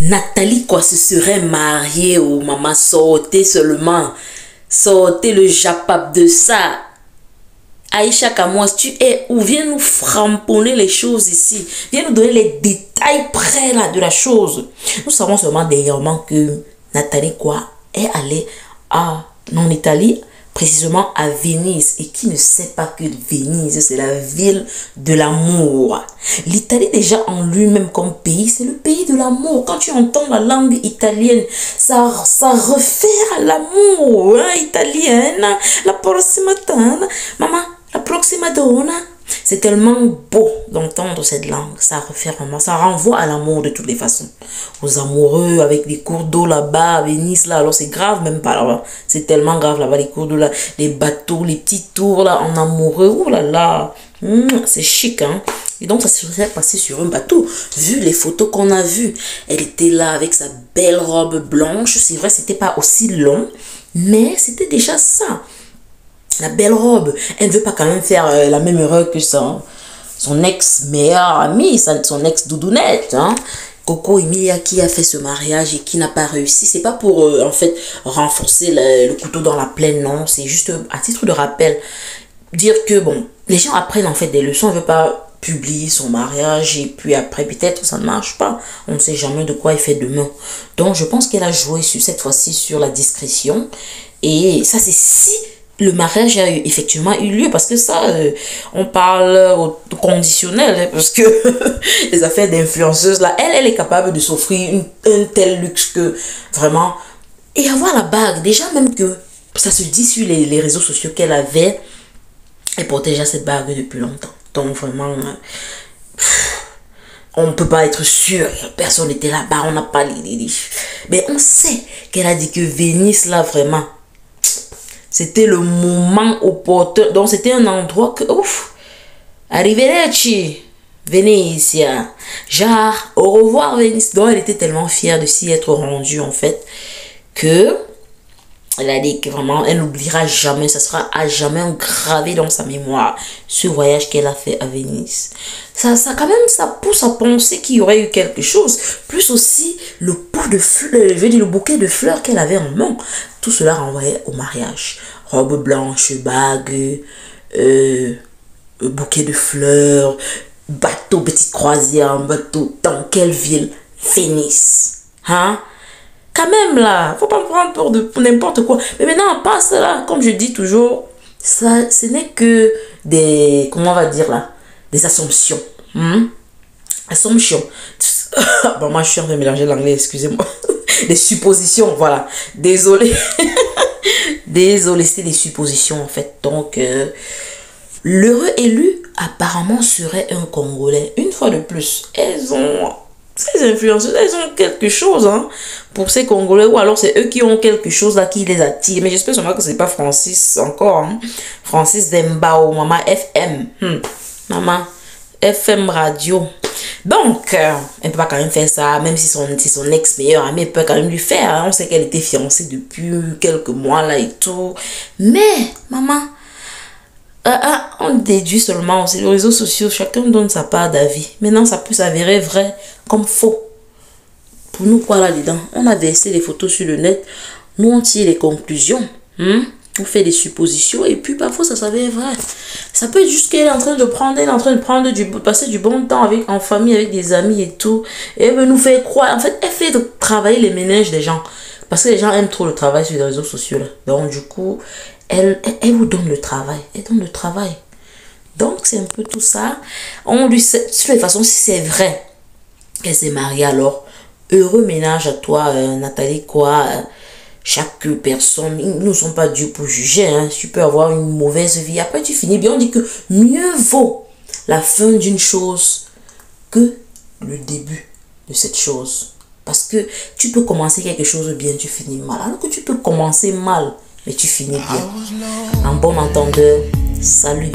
Nathalie quoi se serait mariée au maman, sortez seulement. Sortez le japap de ça. Aïcha Kamouas, tu es où? Viens nous framponner les choses ici. Viens nous donner les détails près là de la chose. Nous savons seulement dernièrement que Nathalie quoi est allée en Italie, précisément à Venise. Et qui ne sait pas que Venise, c'est la ville de l'amour. L'Italie déjà en lui-même comme pays, c'est le pays de l'amour. Quand tu entends la langue italienne, ça réfère à l'amour italienne. La prossima donna, maman, la prossima donna. C'est tellement beau d'entendre cette langue. Ça réfère vraiment, ça renvoie à l'amour de toutes les façons. Aux amoureux avec des cours d'eau là-bas à Venise là. Alors c'est grave même pas là-bas. C'est tellement grave là-bas, les cours d'eau là, les bateaux, les petits tours là en amoureux. Ouh là là. C'est chic hein. Et donc ça se serait passé sur un bateau. Vu les photos qu'on a vues, elle était là avec sa belle robe blanche. C'est vrai, c'était pas aussi long, mais c'était déjà ça. La belle robe. Elle ne veut pas quand même faire la même erreur que son ex-meilleur ami, son ex-doudounette. Hein. Coco Emilia qui a fait ce mariage et qui n'a pas réussi. C'est pas pour en fait renforcer le couteau dans la plaie, non. C'est juste à titre de rappel. Dire que bon, les gens apprennent en fait des leçons. On ne veut pas publier son mariage et puis après peut-être ça ne marche pas. On ne sait jamais de quoi il fait demain. Donc je pense qu'elle a joué cette fois-ci sur la discrétion. Et ça c'est si le mariage a effectivement eu lieu, parce que ça, on parle au conditionnel, hein, parce que les affaires d'influenceuse, là, elle est capable de s'offrir un tel luxe que vraiment, et avoir la bague, déjà même que ça se dit sur les réseaux sociaux qu'elle avait, elle portait déjà cette bague depuis longtemps. Donc vraiment, on ne peut pas être sûr, personne n'était là-bas, on n'a pas les... Mais on sait qu'elle a dit que Venise, là, vraiment, c'était le moment opportun. Donc, c'était un endroit que... Ouf! Arrivederci, Venezia. Genre, au revoir, Venise. Donc, elle était tellement fière de s'y être rendue, en fait, que... Elle a dit que vraiment, elle n'oubliera jamais. Ça sera à jamais gravé dans sa mémoire. Ce voyage qu'elle a fait à Venise. Ça quand même, ça pousse à penser qu'il y aurait eu quelque chose. Plus aussi, le pot de fleurs, je veux dire, le bouquet de fleurs qu'elle avait en main. Tout cela renvoyait au mariage. Robe blanche, bague, bouquet de fleurs, bateau, petite croisière, bateau. Dans quelle ville? Venise. Hein? Quand même là, faut pas me prendre pour n'importe quoi. Mais maintenant on passe là, comme je dis toujours, ça, ce n'est que des, comment on va dire là, des assumptions. Assumptions. Bon, moi je suis en train de mélanger l'anglais, excusez-moi. Des suppositions, voilà. Désolé. Désolé, c'est des suppositions en fait. Donc, l'heureux élu apparemment serait un Congolais. Une fois de plus, elles ont... Ces influenceuses, elles ont quelque chose hein, pour ces Congolais, ou alors c'est eux qui ont quelque chose là qui les attire. Mais j'espère seulement que c'est pas Francis encore. Hein. Francis Dembao, Maman FM. Maman FM Radio. Donc, elle peut pas quand même faire ça, même si son ex-meilleur ami peut quand même lui faire. Hein. On sait qu'elle était fiancée depuis quelques mois là et tout. Mais, maman, on déduit seulement, c'est les réseaux sociaux, chacun donne sa part d'avis. Maintenant, ça peut s'avérer vrai comme faux. Pour nous, quoi là-dedans? On a versé les photos sur le net, nous on tire les conclusions. On fait des suppositions et puis parfois ça s'avère vrai. Ça peut être juste qu'elle est en train de passer du bon temps en famille, avec des amis et tout. Et elle veut nous faire croire. En fait, elle fait travailler les ménages des gens. Parce que les gens aiment trop le travail sur les réseaux sociaux. Là. Donc du coup, elle vous donne le travail. Elle donne le travail. Donc c'est un peu tout ça. On lui sait, de toute façon, si c'est vrai qu'elle s'est mariée, alors heureux ménage à toi, Nathalie, quoi. Chaque personne, nous ne sommes pas dû pour juger. Hein. Tu peux avoir une mauvaise vie. Après, tu finis bien. On dit que mieux vaut la fin d'une chose que le début de cette chose. Parce que tu peux commencer quelque chose bien, tu finis mal. Alors que tu peux commencer mal, mais tu finis bien. En bon entendeur, salut.